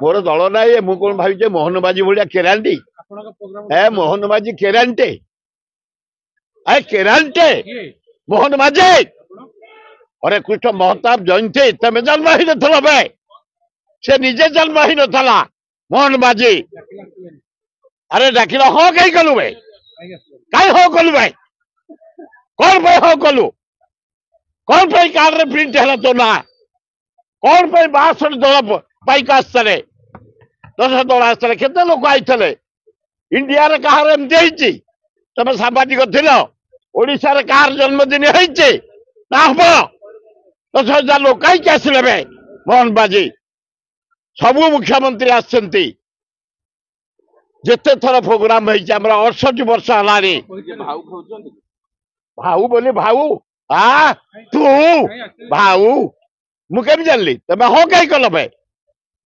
मोर दल ना ये मु कौन भाई मोहन माझी भाया केरांटी ए मोहन माझी केरांटे ए केरांटे मोहन माझी अरे कृष्ण महताब जयंती तमें जन्म ही नथल बे से निजे जन्म ही नथला मोहन माझी अरे डाकिल हाँ कहीं कलु बे कहीं हाँ कलु बे कौन पे हाँ कलु कौन पे कार्ड रे प्रिंट है तो ना कौन पे 62 दल पाइक आसते 10 दल आसते केते लोक आईते इंडिया रे कहार एमती तमें सांबादिक थिल ओडिशा रे कहार जन्मदिन होइचे ना हम 10,000 लोक कहीं आसिले बे मोहन माझी सबू मुख्यमंत्री आसछंती जेते थर प्रोग्राम होइचे हमरा 68 वर्ष हलानी भाऊ बोली भाऊ आ तू भाऊ मु केम जानली तमे हो कहीं कल बे